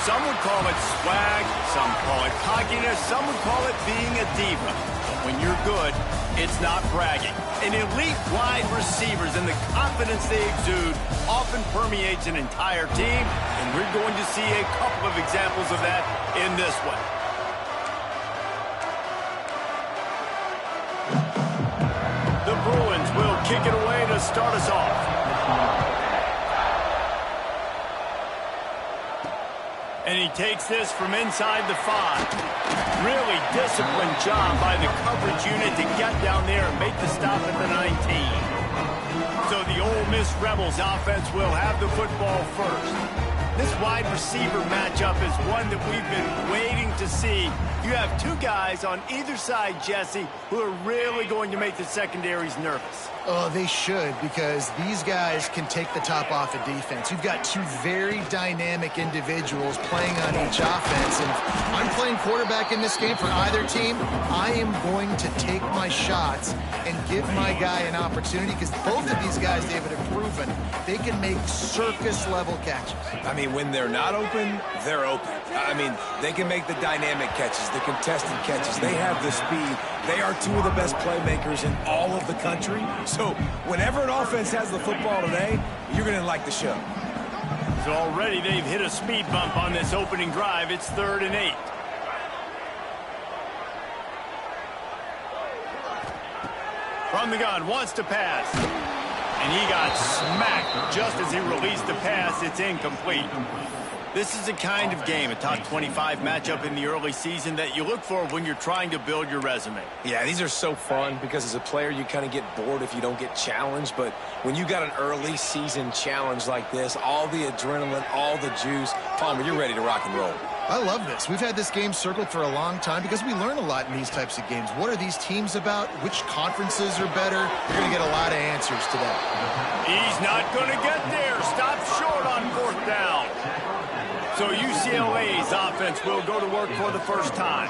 Some would call it swag, some call it cockiness, some would call it being a diva. But when you're good, it's not bragging. And elite wide receivers and the confidence they exude often permeates an entire team, and we're going to see a couple of examples of that in this one. The Bruins will kick it away to start us off. And he takes this from inside the 5. Really disciplined job by the coverage unit to get down there and make the stop at the 19. So the Ole Miss Rebels offense will have the football first. This wide receiver matchup is one that we've been waiting to see. You have two guys on either side, Jesse, who are really going to make the secondaries nervous. Oh, they should, because these guys can take the top off of defense. You've got two very dynamic individuals playing on each offense, and if I'm playing quarterback in this game for either team, I am going to take my shots and give my guy an opportunity, because both of these guys, David, have proven they can make circus-level catches. I mean, when they're not open, they're open. I mean, they can make the dynamic catches, the contested catches. They have the speed. They are two of the best playmakers in all of the country. So whenever an offense has the football today, you're going to like the show. So already they've hit a speed bump on this opening drive. It's 3rd and 8. From the gun, wants to pass. And he got smacked just as he released the pass. It's incomplete. This is the kind of game, a top 25 matchup in the early season, that you look for when you're trying to build your resume. Yeah, these are so fun because as a player, you kind of get bored if you don't get challenged. But when you got an early season challenge like this, all the adrenaline, all the juice, Palmer, you're ready to rock and roll. I love this. We've had this game circled for a long time because we learn a lot in these types of games. What are these teams about? Which conferences are better? You're going to get a lot of answers today. He's not going to get there. Stop short on 4th down. So UCLA's offense will go to work for the first time.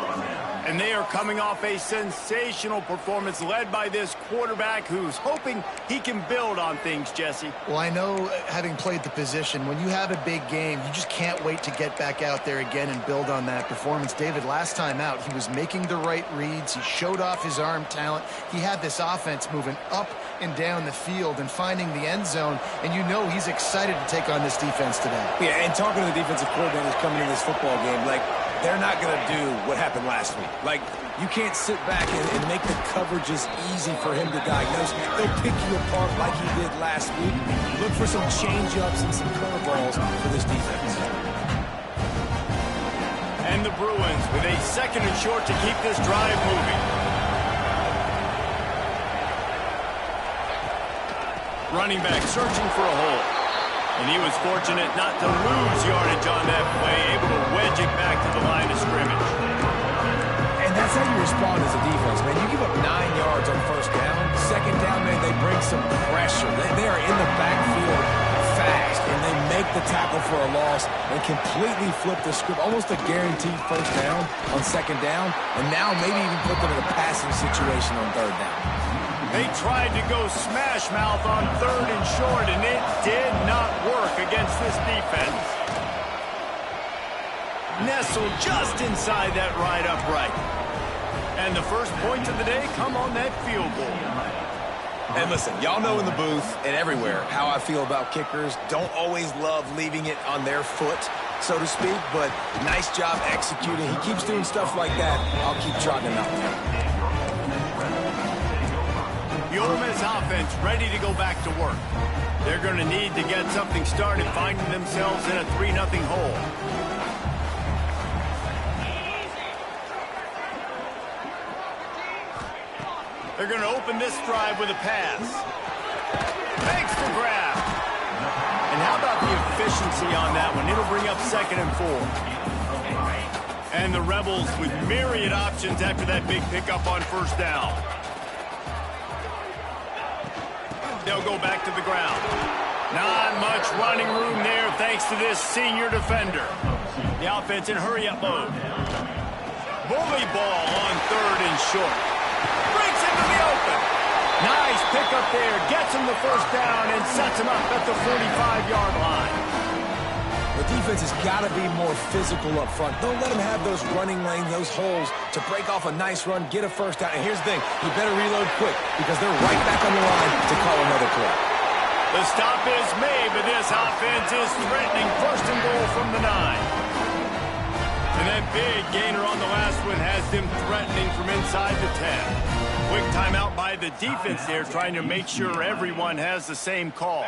And they are coming off a sensational performance led by this quarterback who's hoping he can build on things, Jesse. Well, I know, having played the position, when you have a big game, you just can't wait to get back out there again and build on that performance. David, last time out, he was making the right reads. He showed off his arm talent. He had this offense moving up and down the field and finding the end zone, and you know he's excited to take on this defense today. Yeah, and talking to the defensive coordinators coming in this football game, like, they're not going to do what happened last week. Like, you can't sit back and make the coverages easy for him to diagnose. They'll pick you apart like he did last week. Look for some change-ups and some curveballs for this defense. And the Bruins with a 2nd and short to keep this drive moving. Running back searching for a hole. And he was fortunate not to lose yardage on that play, able to wedge it back to the line of scrimmage. And that's how you respond as a defense, man. You give up 9 yards on 1st down. 2nd down, man, they bring some pressure. They are in the backfield fast, and they make the tackle for a loss and completely flip the script. Almost a guaranteed 1st down on 2nd down, and now maybe even put them in a passing situation on 3rd down. They tried to go smash mouth on 3rd and short, and it did not work against this defense. Nestled just inside that right upright. And the first points of the day come on that field goal. And listen, y'all know in the booth and everywhere how I feel about kickers. Don't always love leaving it on their foot, so to speak, but nice job executing. He keeps doing stuff like that. I'll keep trotting him out there. The Ole Miss offense ready to go back to work. They're going to need to get something started, finding themselves in a 3-0 hole. They're going to open this drive with a pass. Makes the grab. And how about the efficiency on that one? It'll bring up 2nd and 4. And the Rebels with myriad options after that big pickup on 1st down. They'll go back to the ground. Not much running room there thanks to this senior defender. The offense in hurry-up mode. Bully ball on 3rd and short. Breaks into the open. Nice pickup there. Gets him the 1st down and sets him up at the 45-yard line. With defense has got to be more physical up front. Don't let them have those running lanes, those holes to break off a nice run, get a first down. And here's the thing, you better reload quick because they're right back on the line to call another play. The stop is made, but this offense is threatening. First and goal from the 9. And that big gainer on the last one has them threatening from inside the 10. Quick timeout by the defense there, trying to make sure everyone has the same call.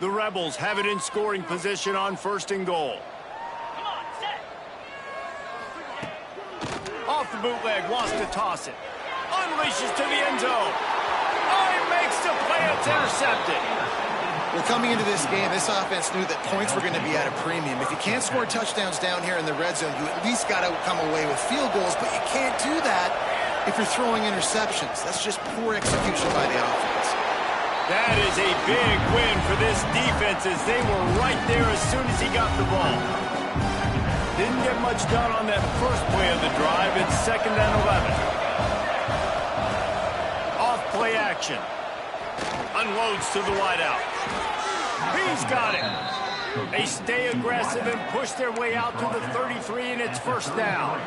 The Rebels have it in scoring position on first and goal. Off the bootleg, wants to toss it. Unleashes to the end zone. Oh, he makes the play. It's intercepted. Well, coming into this game, this offense knew that points were going to be at a premium. If you can't score touchdowns down here in the red zone, you at least got to come away with field goals, but you can't do that if you're throwing interceptions. That's just poor execution by the offense. That is a big win for this defense as they were right there as soon as he got the ball. Didn't get much done on that first play of the drive. It's 2nd and 11. Off play action. Unloads to the wideout. He's got it. They stay aggressive and push their way out to the 33, and it's first down.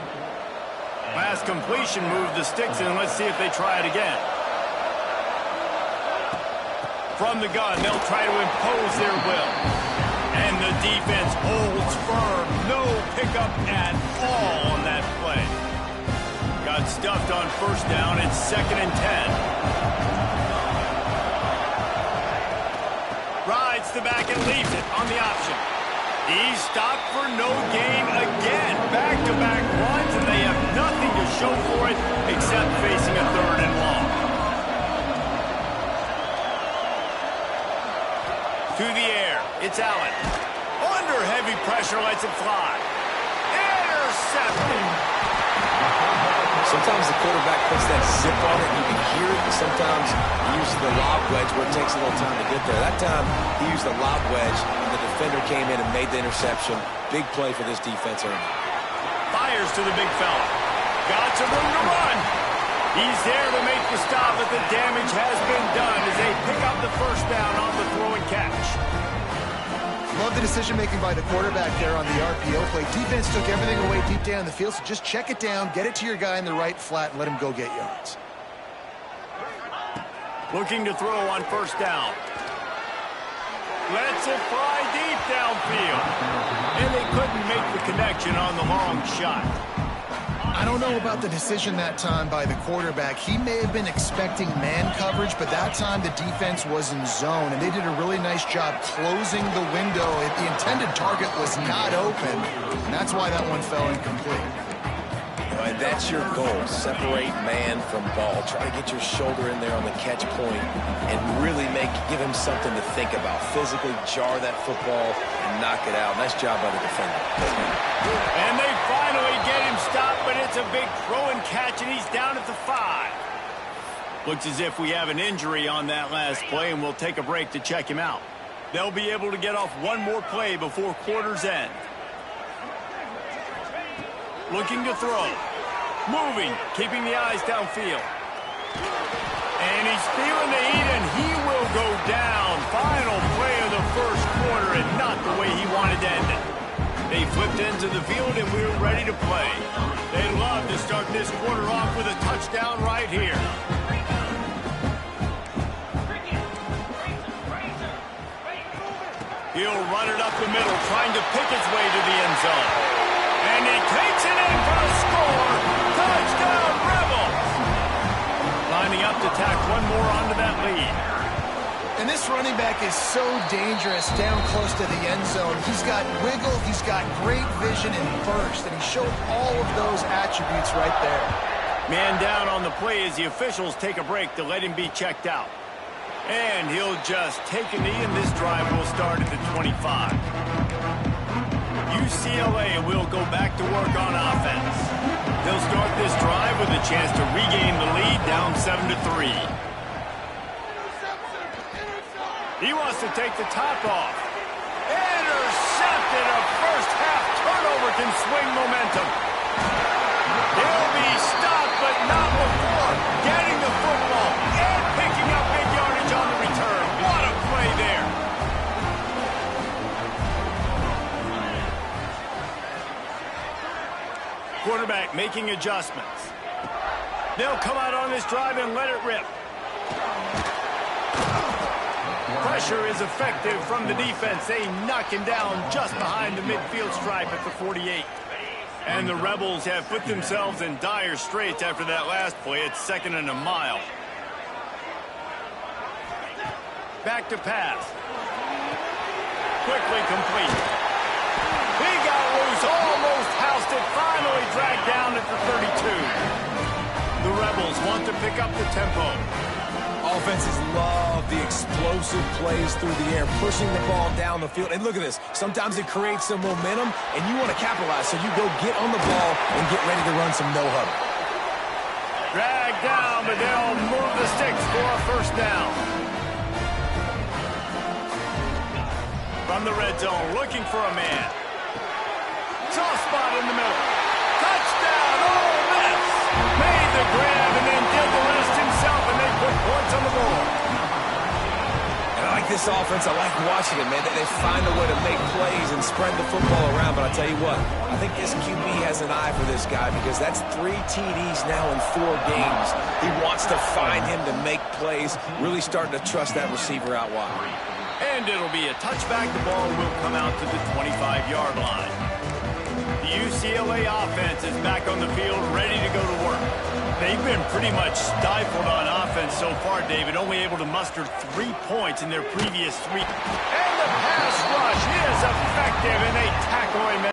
Last completion moved the sticks in. Let's see if they try it again. From the gun, they'll try to impose their will. And the defense holds firm. No pickup at all on that play. Got stuffed on first down. It's 2nd and 10. Rides the back and leaves it on the option. He's stopped for no gain again. Back-to-back runs, and they have nothing to show for it except facing a 3rd and long. To the air, it's Allen. Under heavy pressure, lets it fly. Intercepted. Sometimes the quarterback puts that zip on it, and you can hear it. And sometimes he uses the lob wedge where it takes a little time to get there. That time, he used the lob wedge, and the defender came in and made the interception. Big play for this defense early. Fires to the big fella. Got some room to run. He's there to make the stop, but the damage has been done as they pick up the first down on the throw and catch. Love the decision-making by the quarterback there on the RPO play. Defense took everything away deep down the field, so just check it down, get it to your guy in the right flat, and let him go get yards. Looking to throw on first down. Lets it fly deep downfield. And they couldn't make the connection on the long shot. I don't know about the decision that time by the quarterback. He may have been expecting man coverage, but that time the defense was in zone, and they did a really nice job closing the window. The intended target was not open, and that's why that one fell incomplete. And that's your goal. Separate man from ball. Try to get your shoulder in there on the catch point and really give him something to think about. Physically jar that football and knock it out. Nice job by the defender. And they finally get him stopped, but it's a big throw and catch, and he's down at the 5. Looks as if we have an injury on that last play, and we'll take a break to check him out. They'll be able to get off one more play before quarter's end. Looking to throw. Moving, keeping the eyes downfield. And he's feeling the heat, and he will go down. Final play of the first quarter, and not the way he wanted to end it. They flipped into the field, and we're ready to play. They'd love to start this quarter off with a touchdown right here. He'll run it up the middle, trying to pick his way to the end zone. And he takes it in for a score. Touchdown, Rebels! Lining up to tack one more onto that lead. And this running back is so dangerous down close to the end zone. He's got wiggle, he's got great vision and burst, and he showed all of those attributes right there. Man down on the play as the officials take a break to let him be checked out. And he'll just take a knee, and this drive will start at the 25. UCLA will go back to work on offense. They'll start this drive with a chance to regain the lead, down 7-3. He wants to take the top off. Intercepted. A first-half turnover can swing momentum. He'll be stopped, but not before getting the football and picking up big yardage on the return. What a play there. making adjustments. They'll come out on this drive and let it rip. Pressure is effective from the defense. They knock him down just behind the midfield stripe at the 48. And the Rebels have put themselves in dire straits after that last play. It's 2nd and a mile. Back to pass. Quickly complete. He got loose, almost housed it, finally dragged down at the 32. The Rebels want to pick up the tempo. Offenses love the explosive plays through the air, pushing the ball down the field. And look at this. Sometimes it creates some momentum, and you want to capitalize, so you go get on the ball and get ready to run some no-huddle. Drag down, but they'll move the sticks for a first down. From the red zone, looking for a man. Soft spot in the middle. Touchdown, Ole Miss! Made the grab and then did the rest himself, and they put points on the board. And I like this offense. I like watching it, man. They find a way to make plays and spread the football around. But I tell you what, I think this QB has an eye for this guy because that's 3 TDs now in 4 games. He wants to find him to make plays, really starting to trust that receiver out wide. And it'll be a touchback. The ball will come out to the 25-yard line. The UCLA offense is back on the field, ready to go to work. They've been pretty much stifled on offense so far, David, only able to muster 3 points in their previous 3. And the pass rush is effective, and they tackle him.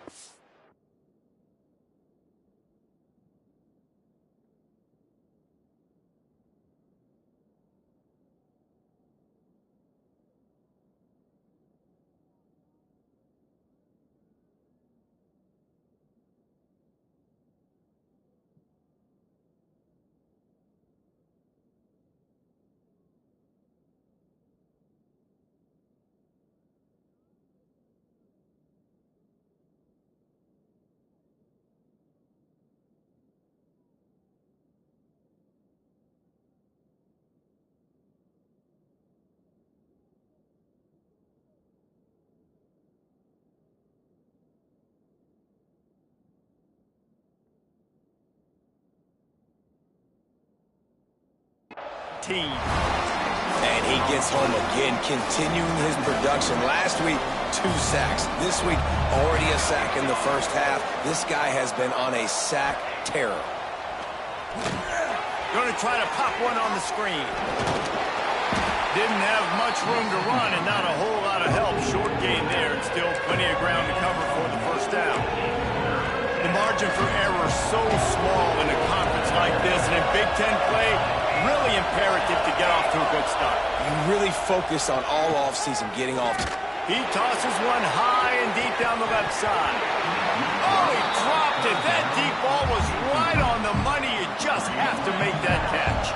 Team. And he gets home again, continuing his production. Last week, 2 sacks. This week, already a sack in the first half. This guy has been on a sack terror. Going to try to pop one on the screen. Didn't have much room to run and not a whole lot of help. Short gain there, and still plenty of ground to cover for the first down. The margin for error so small in a conference like this, and in Big Ten play, really imperative to get off to a good start. You really focus on all offseason getting off. He tosses one high and deep down the left side. Oh, he dropped it. That deep ball was right on the money. You just have to make that catch.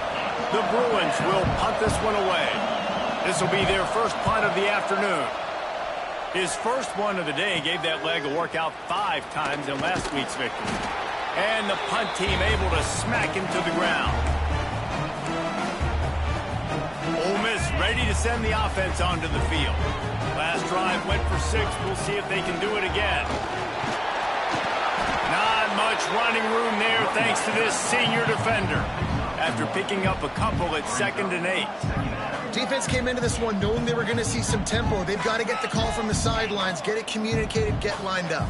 The Bruins will punt this one away. This will be their first punt of the afternoon. His first one of the day gave that leg a workout 5 times in last week's victory. And the punt team able to smack him to the ground. Ole Miss ready to send the offense onto the field. Last drive went for 6. We'll see if they can do it again. Not much running room there thanks to this senior defender. After picking up a couple at 2nd and 8. Defense came into this one knowing they were going to see some tempo. They've got to get the call from the sidelines, get it communicated, get lined up.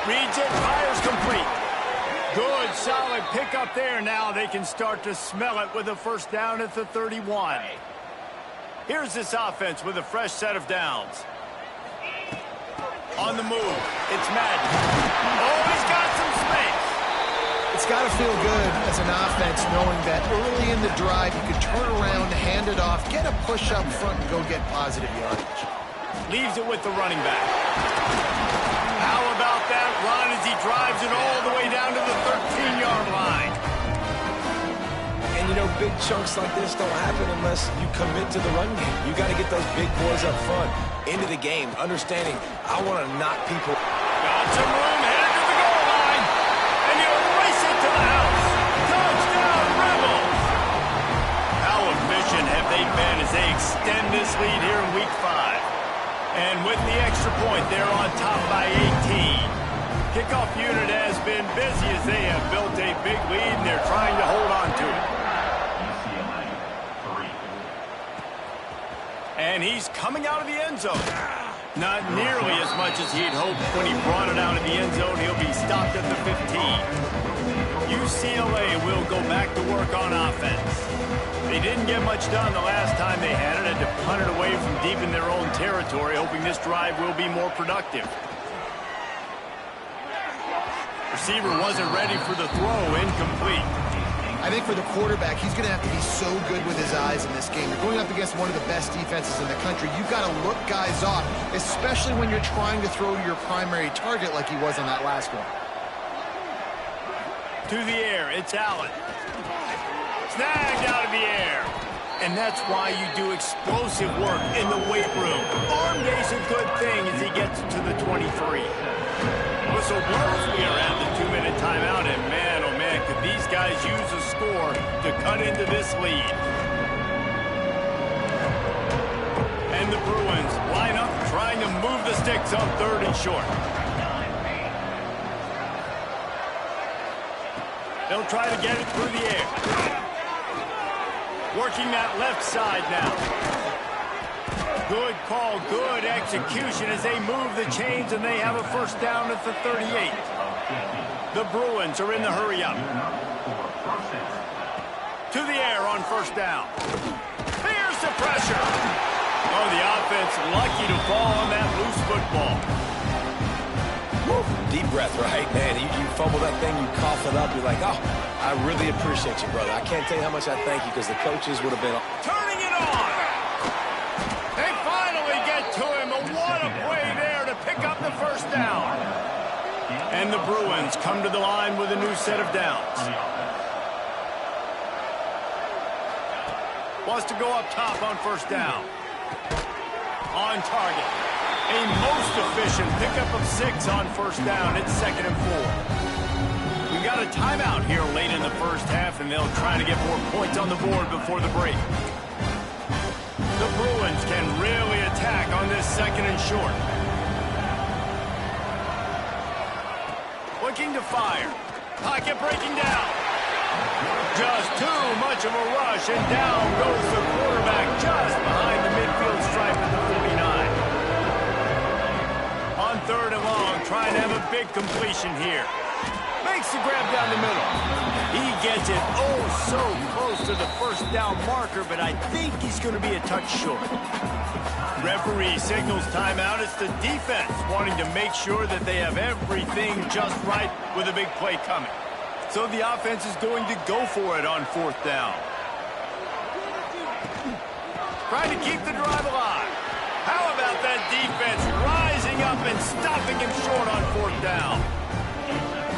Reads it, fires complete. Good, solid pickup there. Now they can start to smell it with a first down at the 31. Here's this offense with a fresh set of downs. On the move, it's Madden. Oh, he's got some space. It's got to feel good as an offense knowing that early in the drive you could turn around, hand it off, get a push up front, and go get positive yardage. Leaves it with the running back. How about that run as he drives it all the way down to the 13-yard line? And, you know, big chunks like this don't happen unless you commit to the run game. You got to get those big boys up front into the game, understanding I want to knock people. Got some room, headed to the goal line, and you race it to the house. Touchdown, Rebels! How efficient have they been as they extend this lead here in Week 5? And with the extra point, they're on top by 18. Kickoff unit has been busy as they have built a big lead, and they're trying to hold on to it. And he's coming out of the end zone. Not nearly as much as he'd hoped when he brought it out of the end zone. He'll be stopped at the 15. UCLA will go back to work on offense. They didn't get much done the last time they had it. Had to punt it away from deep in their own territory, hoping this drive will be more productive. Receiver wasn't ready for the throw, incomplete. I think for the quarterback, he's going to have to be so good with his eyes in this game. You're going up against one of the best defenses in the country. You've got to look guys off, especially when you're trying to throw to your primary target like he was on that last one. To the air, it's Allen. Snagged out of the air. And that's why you do explosive work in the weight room. Arm day's a good thing as he gets to the 23. Whistle blows. We are at the 2-minute timeout, and man, oh man, could these guys use a score to cut into this lead. And the Bruins line up, trying to move the sticks on 3rd and short. They'll try to get it through the air. Working that left side now. Good call, good execution as they move the chains, and they have a first down at the 38. The Bruins are in the hurry up. To the air on first down. Here's the pressure. Oh, the offense lucky to fall on that loose football. Woo. Deep breath, right? Man, you fumble that thing, you cough it up, you're like, oh, I really appreciate you, brother. I can't tell you how much I thank you because the coaches would have been... Turning it on. They finally get to him. What a play there to pick up the first down. And the Bruins come to the line with a new set of downs. Wants to go up top on first down. On target. A most efficient pickup of 6 on first down. It's 2nd and 4. We got a timeout here late in the first half, and they'll try to get more points on the board before the break. The Bruins can really attack on this 2nd and short. Looking to fire. Pocket breaking down. Just too much of a rush, and down goes the quarterback just behind the midfield stripe at the 49. On 3rd and long, trying to have a big completion here. Makes the grab down the middle. He gets it oh so close to the first down marker, but I think he's going to be a touch short. Referee signals timeout. It's the defense wanting to make sure that they have everything just right with a big play coming. So the offense is going to go for it on 4th down. Trying to keep the drive alive. How about that defense rising up and stopping him short on 4th down?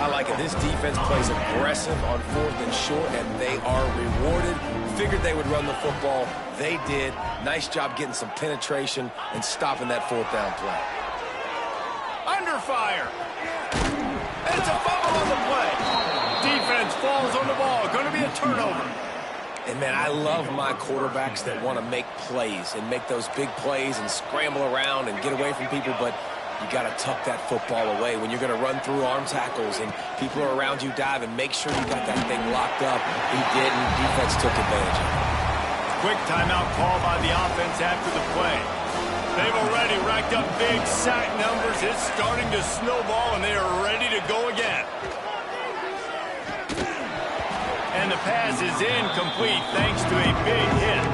I like it. This defense plays aggressive on 4th and short, and they are rewarded. Figured they would run the football. They did. Nice job getting some penetration and stopping that 4th down play. Under fire. It's a fumble on the play. Defense falls on the ball. Going to be a turnover. And, man, I love my quarterbacks that want to make plays and make those big plays and scramble around and get away from people, but you got to tuck that football away. When you're going to run through arm tackles and people are around you diving, make sure you got that thing locked up. He didn't. Defense took advantage of it. Quick timeout call by the offense after the play. They've already racked up big sack numbers. It's starting to snowball, and they are ready to go again. And the pass is incomplete thanks to a big hit.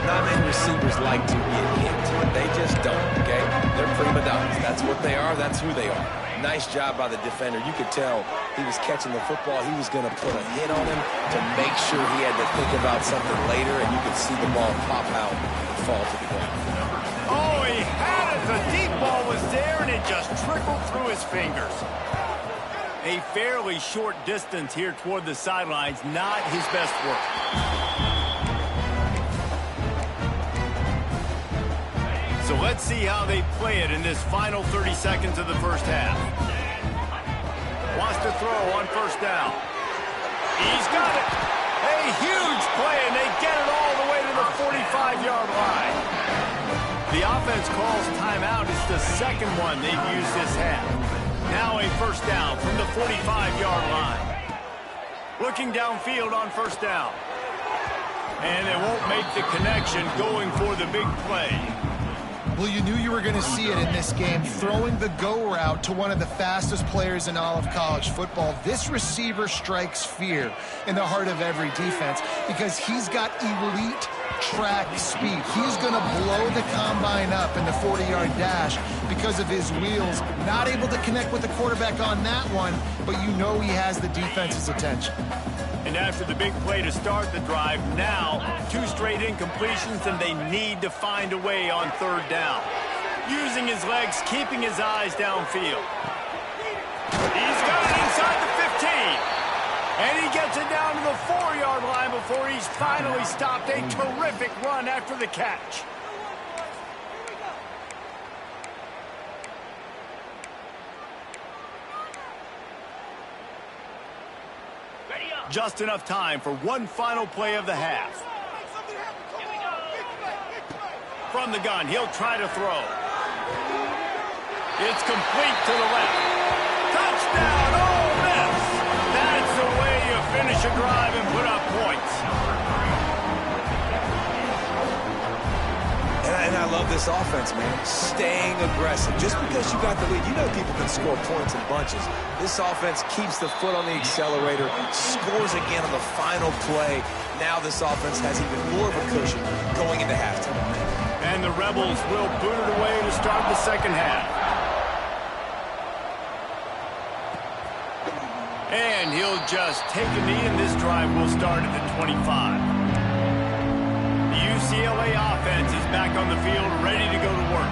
Not many receivers like to get hit. They just don't, okay? They're prima donnas. That's what they are. That's who they are. Nice job by the defender. You could tell he was catching the football. He was going to put a hit on him to make sure he had to think about something later, and you could see the ball pop out and fall to the ground. Oh, he had it. The deep ball was there, and it just trickled through his fingers. A fairly short distance here toward the sidelines, not his best work. So let's see how they play it in this final 30 seconds of the first half. Wants to throw on first down. He's got it. A huge play, and they get it all the way to the 45-yard line. The offense calls timeout. It's the second one they've used this half. Now a first down from the 45-yard line. Looking downfield on first down. And they won't make the connection going for the big play. Well, you knew you were going to see it in this game, throwing the go route to one of the fastest players in all of college football. This receiver strikes fear in the heart of every defense because he's got elite track speed. He's going to blow the combine up in the 40-yard dash because of his wheels. Not able to connect with the quarterback on that one, but you know he has the defense's attention. And after the big play to start the drive, now 2 straight incompletions, and they need to find a way on third down. Using his legs, keeping his eyes downfield. He's got it inside the 15. And he gets it down to the 4-yard line before he's finally stopped. A terrific run after the catch. Just enough time for one final play of the half. From the gun, he'll try to throw. It's complete to the left. Touchdown, Ole Miss! That's the way you finish a drive and put up points. And I love this offense, man. Staying aggressive. Just because you got the lead, you know people can score points in bunches. This offense keeps the foot on the accelerator, scores again on the final play. Now this offense has even more of a cushion going into halftime. And the Rebels will boot it away to start the second half. And he'll just take a knee, and this drive will start at the 25. The UCLA offense is back on the field, ready to go to work.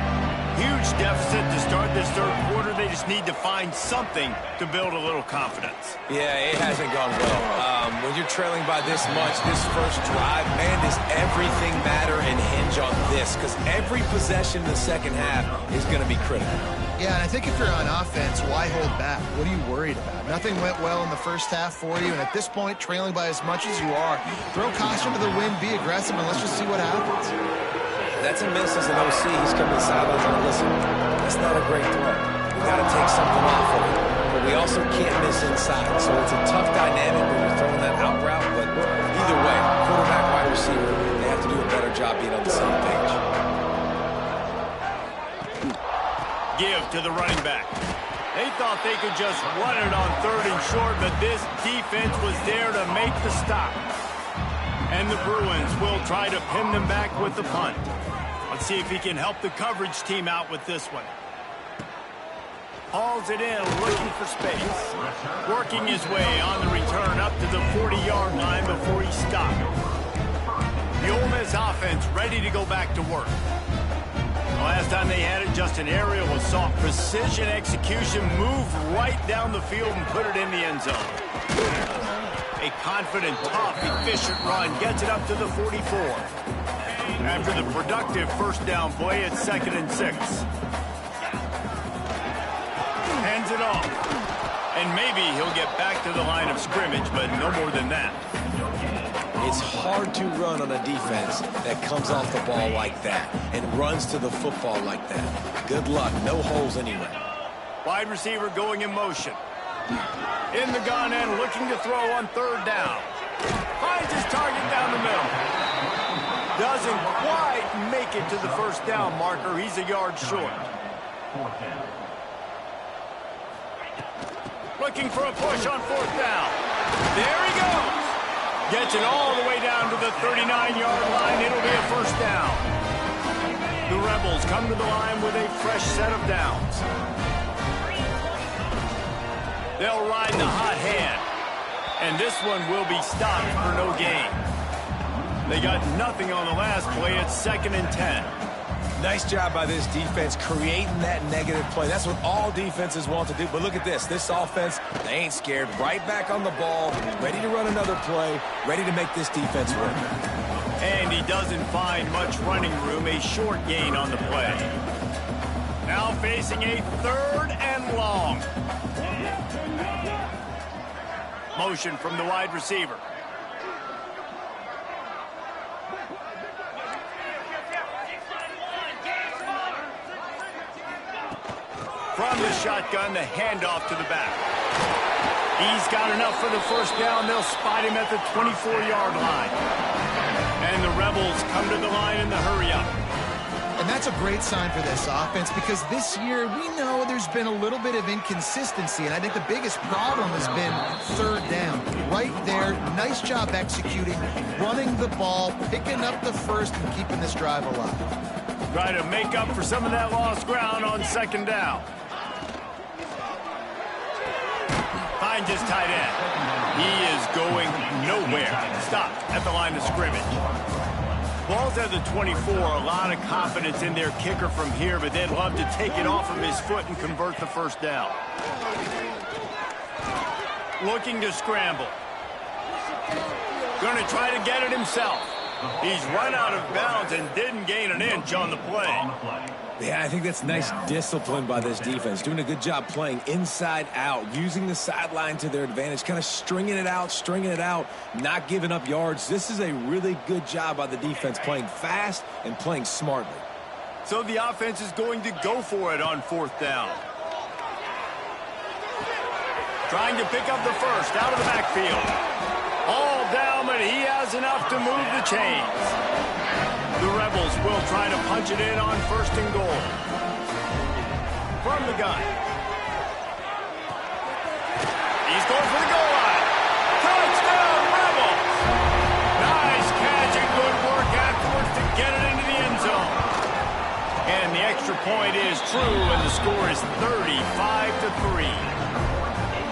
Huge deficit to start this third quarter. They just need to find something to build a little confidence. Yeah, it hasn't gone well. When you're trailing by this much, this first drive, man, does everything matter and hinge on this? Because every possession in the second half is going to be critical. Yeah, and I think if you're on offense, why hold back? What are you worried about? Nothing went well in the first half for you, and at this point, trailing by as much as you are, throw caution to the wind, be aggressive, and let's just see what happens. That's a miss as an OC. He's coming to the sidelines and listen, that's not a great throw. We got to take something off of it. But we also can't miss inside. So it's a tough dynamic when you're throwing that out route. But either way, quarterback, wide receiver, they have to do a better job being on the same page. Give to the running back. They thought they could just run it on third and short, but this defense was there to make the stop. And the Bruins will try to pin them back with the punt. Let's see if he can help the coverage team out with this one. Hauls it in, looking for space. Working his way on the return up to the 40-yard line before he stopped. The Ole Miss offense ready to go back to work. The last time they had it, just an aerial assault. Precision execution, move right down the field and put it in the end zone. A confident, tough, efficient run gets it up to the 44. After the productive first down play, it's 2nd and 6. Hands it off. And maybe he'll get back to the line of scrimmage, but no more than that. It's hard to run on a defense that comes off the ball like that and runs to the football like that. Good luck. No holes anyway. Wide receiver going in motion. In the gun and looking to throw on third down. Finds his target down the middle. Doesn't quite make it to the first down marker. He's a yard short. Looking for a push on fourth down. There he goes. Gets it all the way down to the 39-yard line. It'll be a first down. The Rebels come to the line with a fresh set of downs. They'll ride the hot hand. And this one will be stopped for no gain. They got nothing on the last play. It's 2nd and 10. Nice job by this defense creating that negative play. That's what all defenses want to do. But look at this. This offense, they ain't scared. Right back on the ball, ready to run another play, ready to make this defense work. And he doesn't find much running room. A short gain on the play. Now facing a 3rd and long. Motion from the wide receiver. From from the shotgun, the handoff to the back. He's got enough for the first down. They'll spot him at the 24-yard line. And the Rebels come to the line in the hurry-up. And that's a great sign for this offense because this year we know there's been a little bit of inconsistency, and I think the biggest problem has been third down. Right there, nice job executing, running the ball, picking up the first, and keeping this drive alive. Try to make up for some of that lost ground on second down. Finds his tight end. He is going nowhere. Stop at the line of scrimmage. Ball's at the 24, a lot of confidence in their kicker from here, but they'd love to take it off of his foot and convert the first down. Looking to scramble. Going to try to get it himself. He's run out of bounds and didn't gain an inch on the play. Yeah, I think that's nice discipline by this defense. Doing a good job playing inside out, using the sideline to their advantage, kind of stringing it out, not giving up yards. This is a really good job by the defense, playing fast and playing smartly. So the offense is going to go for it on fourth down. Trying to pick up the first out of the backfield. All down, but he has enough to move the chains. The Rebels will try to punch it in on first and goal. From the gun. He's going for the goal line. Touchdown, Rebels! Nice catch and good work afterwards to get it into the end zone. And the extra point is true, and the score is 35-3.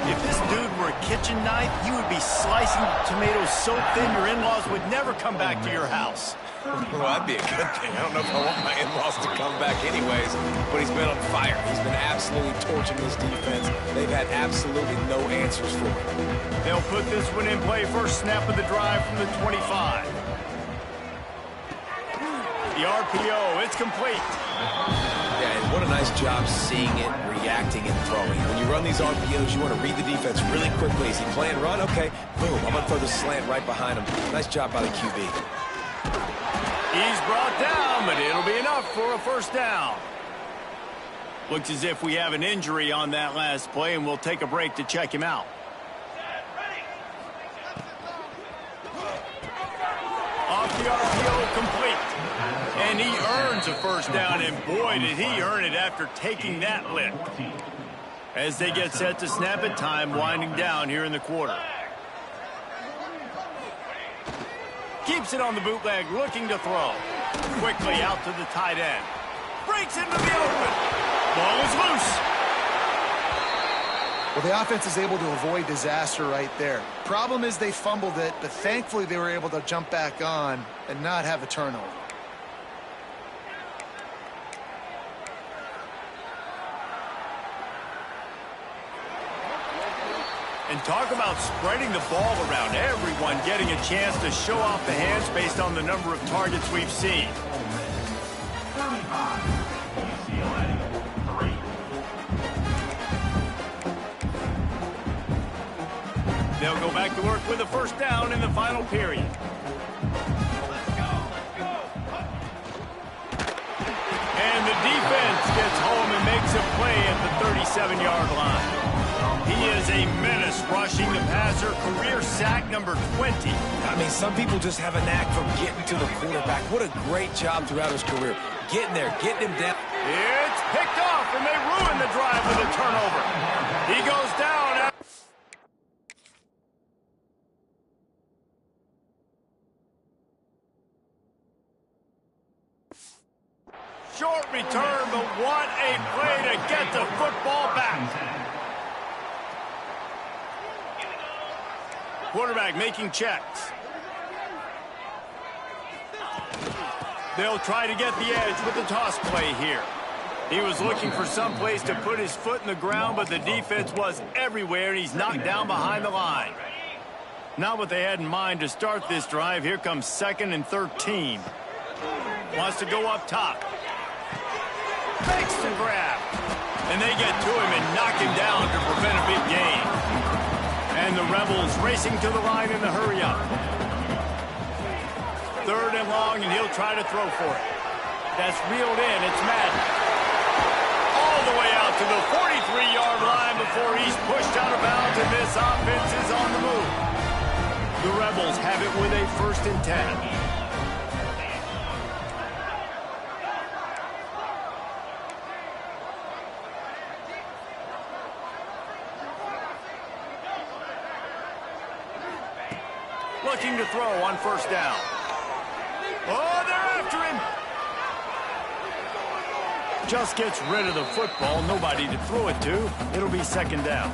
If this dude were a kitchen knife, you would be slicing tomatoes so thin your in-laws would never come back to your house. Well, that'd be a good thing. I don't know if I want my in-laws to come back anyways, but he's been on fire. He's been absolutely torching this defense. They've had absolutely no answers for him. They'll put this one in play. First snap of the drive from the 25. The RPO, it's complete. Yeah, and what a nice job seeing it, reacting, and throwing. When you run these RPOs, you want to read the defense really quickly. Is he playing run? Okay, boom. I'm going to throw the slant right behind him. Nice job by the QB. He's brought down, but it'll be enough for a first down. Looks as if we have an injury on that last play, and we'll take a break to check him out. Off the RPO, complete. And he earns a first down, and boy, did he earn it after taking that lick. As they get set to snap it, time winding down here in the quarter. Keeps it on the bootleg, looking to throw. Quickly out to the tight end. Breaks into the open. Ball is loose. Well, the offense is able to avoid disaster right there. Problem is they fumbled it, but thankfully they were able to jump back on and not have a turnover. And talk about spreading the ball around. Everyone getting a chance to show off the hands based on the number of targets we've seen. 35, UCLA, 3. They'll go back to work with a first down in the final period. And the defense gets home and makes a play at the 37-yard line. He is a menace rushing the passer, career sack number 20. I mean, some people just have a knack for getting to the quarterback. What a great job throughout his career. Getting there, getting him down. It's picked off, and they ruin the drive with a turnover. He goes down. Short return, but what a play to get the football back. Quarterback making checks. They'll try to get the edge with the toss play here. He was looking for some place to put his foot in the ground, but the defense was everywhere, and he's knocked down behind the line. Not what they had in mind to start this drive. Here comes 2nd and 13. Wants to go up top. Fakes the grab. And they get to him and knock him down to prevent a big gain. And the Rebels racing to the line in the hurry-up. 3rd and long, and he'll try to throw for it. That's reeled in. It's Madden. All the way out to the 43-yard line before he's pushed out of bounds, and this offense is on the move. The Rebels have it with a 1st and 10. Looking to throw on 1st down. Oh, they're after him. Just gets rid of the football. Nobody to throw it to. It'll be 2nd down.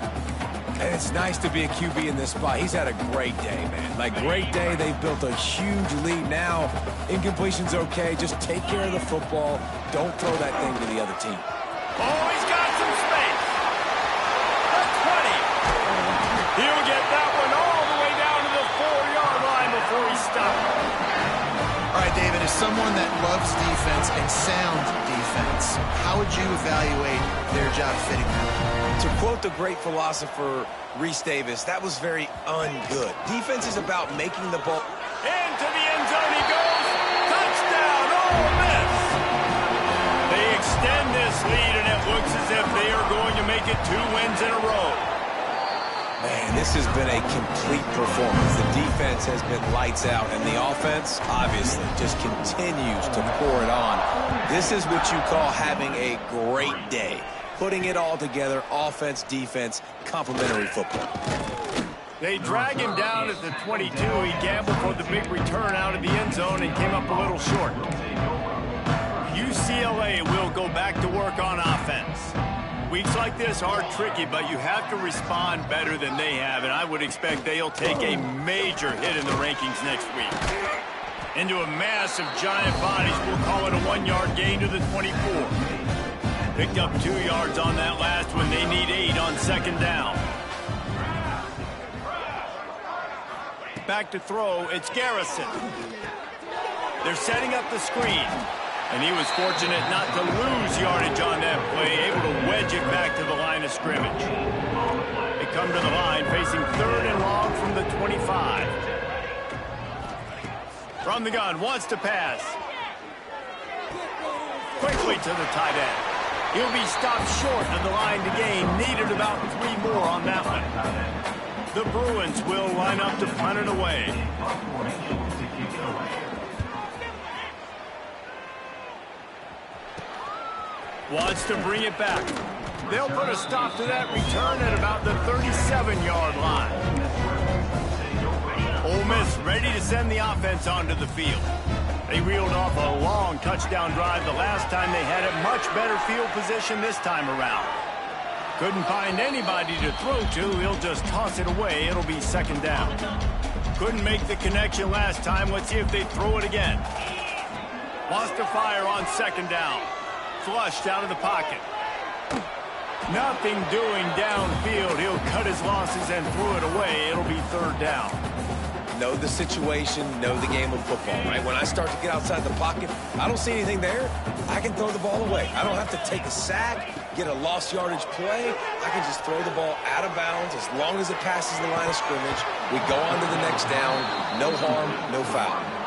And it's nice to be a QB in this spot. He's had a great day, man. Like, great day. They've built a huge lead now. Incompletion's okay. Just take care of the football. Don't throw that thing to the other team. Oh, he's got some space. The 20. He'll get that one all the way down to the 4-yard line before he stops. All right, David, as someone that loves defense and sound defense, how would you evaluate their job fitting them? To quote the great philosopher Reese Davis, that was very ungood. Defense is about making the ball. Into the end zone he goes. Touchdown, Ole Miss. They extend this lead, and it looks as if they are going to make it 2 wins in a row. Man, this has been a complete performance. The defense has been lights out, and the offense, obviously, just continues to pour it on. This is what you call having a great day. Putting it all together, offense, defense, complementary football. They drag him down at the 22. He gambled for the big return out of the end zone and came up a little short. UCLA will go back to work on offense. Weeks like this are tricky, but you have to respond better than they have, and I would expect they'll take a major hit in the rankings next week. Into a mass of giant bodies, we'll call it a 1-yard gain to the 24. Picked up 2 yards on that last one. They need 8 on 2nd down. Back to throw, it's Garrison. They're setting up the screen. And he was fortunate not to lose yardage on that play, able to wedge it back to the line of scrimmage. They come to the line, facing 3rd and long from the 25. From the gun, wants to pass. Quickly to the tight end. He'll be stopped short of the line to gain. Needed about 3 more on that one. The Bruins will line up to punt it away. Wants to bring it back. They'll put a stop to that return at about the 37-yard line. Ole Miss ready to send the offense onto the field. They reeled off a long touchdown drive the last time they had it. Much better field position this time around. Couldn't find anybody to throw to. He'll just toss it away. It'll be 2nd down. Couldn't make the connection last time. Let's see if they throw it again. Wants to fire on 2nd down. Flushed out of the pocket. Nothing doing downfield. He'll cut his losses and throw it away. It'll be 3rd down. Know the situation, know the game of football, right? When I start to get outside the pocket, I don't see anything there. I can throw the ball away. I don't have to take a sack, get a lost yardage play. I can just throw the ball out of bounds as long as it passes the line of scrimmage. We go on to the next down. No harm, no foul.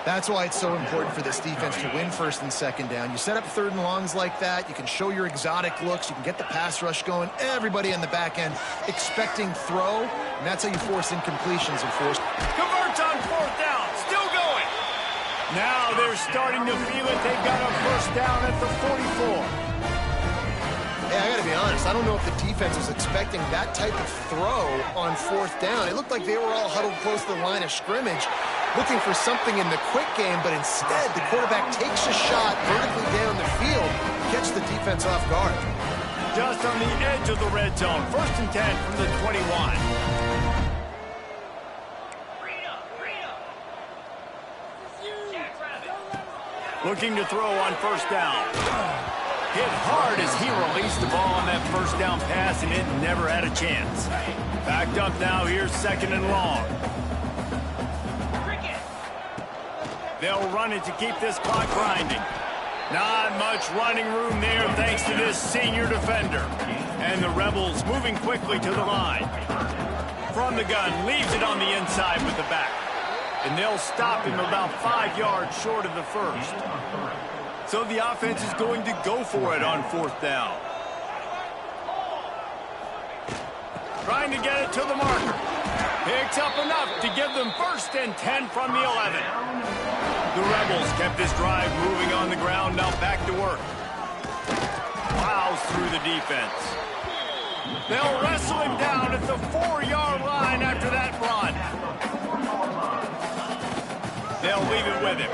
That's why it's so important for this defense to win 1st and 2nd down. You set up 3rd and longs like that. You can show your exotic looks. You can get the pass rush going. Everybody on the back end expecting throw, and that's how you force incompletions and force. Converts on 4th down. Still going. Now they're starting to feel it. They've got a 1st down at the 44. Hey, I got to be honest. I don't know if the defense was expecting that type of throw on 4th down. It looked like they were all huddled close to the line of scrimmage, looking for something in the quick game, but instead the quarterback takes a shot vertically down the field, catch the defense off guard. Just on the edge of the red zone. 1st and 10 from the 21. Looking to throw on 1st down. Hit hard as he released the ball on that 1st down pass, and it never had a chance. Backed up now, here's 2nd and long. They'll run it to keep this clock grinding. Not much running room there thanks to this senior defender. And the Rebels moving quickly to the line. From the gun, leaves it on the inside with the back. And they'll stop him about 5 yards short of the 1st. So the offense is going to go for it on 4th down. Trying to get it to the marker. Picks up enough to give them 1st and 10 from the 11. The Rebels kept this drive moving on the ground, now back to work. Plows through the defense. They'll wrestle him down at the 4-yard line after that run. They'll leave it with him.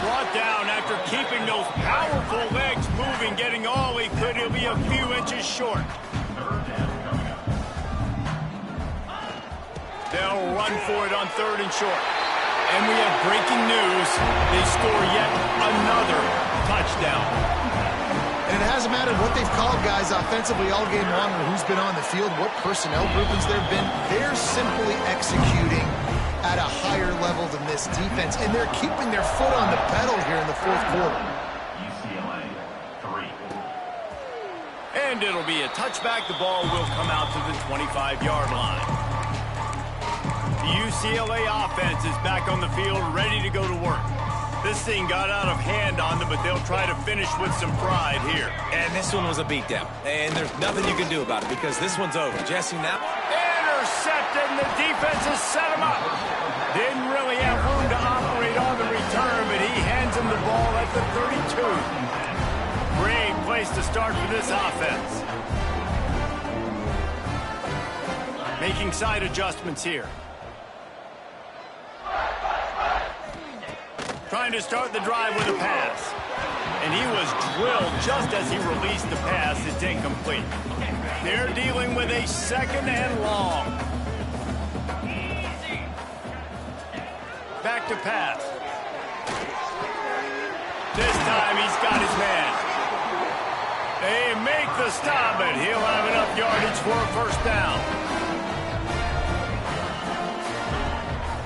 Brought down after keeping those powerful legs moving, getting all he could. He'll be a few inches short. They'll run for it on 3rd and short. And we have breaking news. They score yet another touchdown. And it hasn't mattered what they've called guys offensively all game long or who's been on the field, what personnel groupings there have been. They're simply executing at a higher level than this defense, and they're keeping their foot on the pedal here in the 4th quarter. UCLA 3. And it'll be a touchback. The ball will come out to the 25-yard line. The UCLA offense is back on the field, ready to go to work. This thing got out of hand on them, but they'll try to finish with some pride here. And this one was a beatdown. And there's nothing you can do about it because this one's over. Jesse, now... Intercepted, and the defense has set him up. Didn't really have room to operate on the return, but he hands him the ball at the 32. Great place to start for this offense. Making side adjustments here. Trying to start the drive with a pass. And he was drilled just as he released the pass. It's incomplete. They're dealing with a 2nd and long. Back to pass. This time he's got his man. They make the stop, but he'll have enough yardage for a 1st down.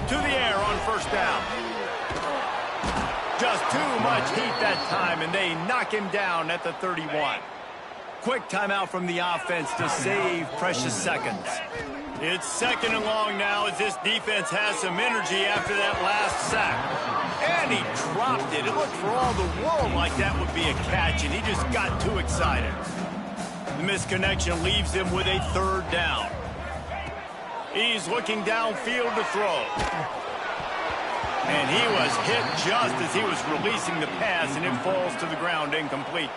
To the air on 1st down. Just too much heat that time, and they knock him down at the 31. Quick timeout from the offense to save precious seconds. It's 2nd and long now as this defense has some energy after that last sack. And he dropped it. It looked for all the world like that would be a catch, and he just got too excited. The misconnection leaves him with a 3rd down. He's looking downfield to throw. And he was hit just as he was releasing the pass, and it falls to the ground incomplete.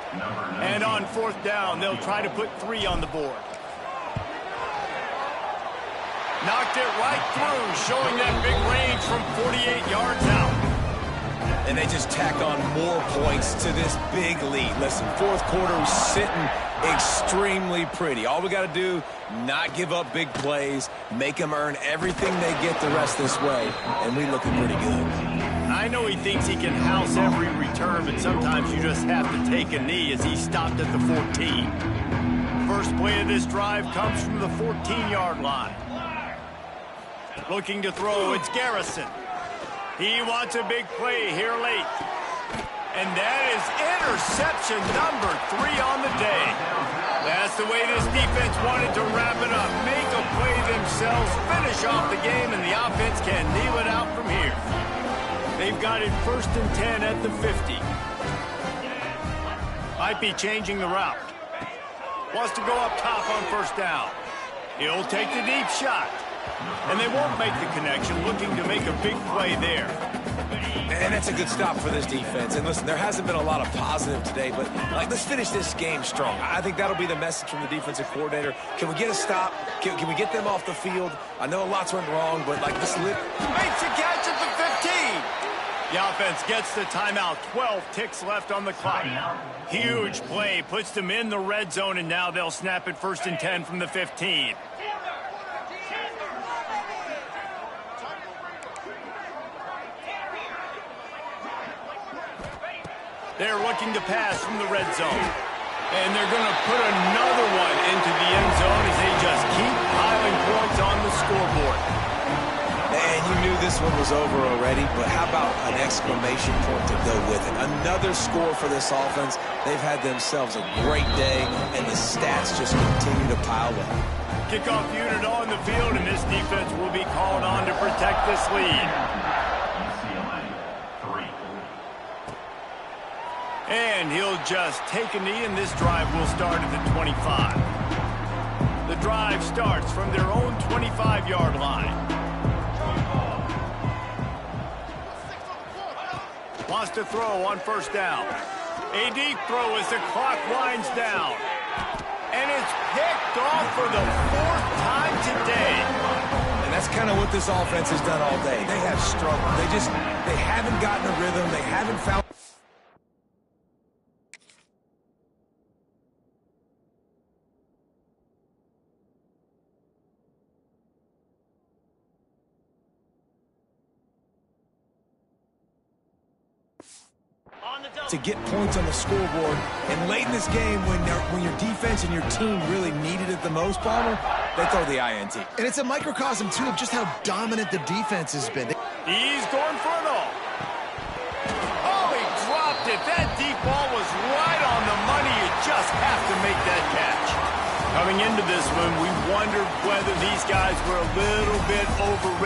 And on 4th down, they'll try to put 3 on the board. Knocked it right through, showing that big range from 48 yards out. And they just tacked on more points to this big lead. Listen, 4th quarter sitting extremely pretty. All we got to do, not give up big plays, make them earn everything they get the rest this way, and we looking pretty good. I know he thinks he can house every return, but sometimes you just have to take a knee as he stopped at the 14. First play of this drive comes from the 14-yard line. Looking to throw, it's Garrison. He wants a big play here late. And that is interception number 3 on the day. That's the way this defense wanted to wrap it up. Make a play themselves, finish off the game, and the offense can kneel it out from here. They've got it 1st and 10 at the 50. Might be changing the route. Wants to go up top on 1st down. He'll take the deep shot. And they won't make the connection, looking to make a big play there. And that's a good stop for this defense. And listen, there hasn't been a lot of positive today, but let's finish this game strong. I think that'll be the message from the defensive coordinator. Can we get a stop? Can we get them off the field? I know lots went wrong, but this makes a catch at the 15. The offense gets the timeout. 12 ticks left on the clock. Huge play, puts them in the red zone, and now they'll snap it 1st and 10 from the 15. They're looking to pass from the red zone. And they're going to put another one into the end zone as they just keep piling points on the scoreboard. And you knew this one was over already, but how about an exclamation point to go with it? Another score for this offense. They've had themselves a great day, and the stats just continue to pile up. Kickoff unit on the field, and this defense will be called on to protect this lead. And he'll just take a knee, and this drive will start at the 25. The drive starts from their own 25-yard line. Wants to throw on first down. A deep throw as the clock winds down. And it's picked off for the 4th time today. And that's kind of what this offense has done all day. They have struggled. They haven't gotten a rhythm. They haven't found... to get points on the scoreboard. And late in this game, when your defense and your team really needed it the most, Palmer, they throw the INT. And it's a microcosm, too, of just how dominant the defense has been. He's going for it all. Oh, he dropped it. That deep ball was right on the money. You just have to make that catch. Coming into this one, we wondered whether these guys were a little bit overrated.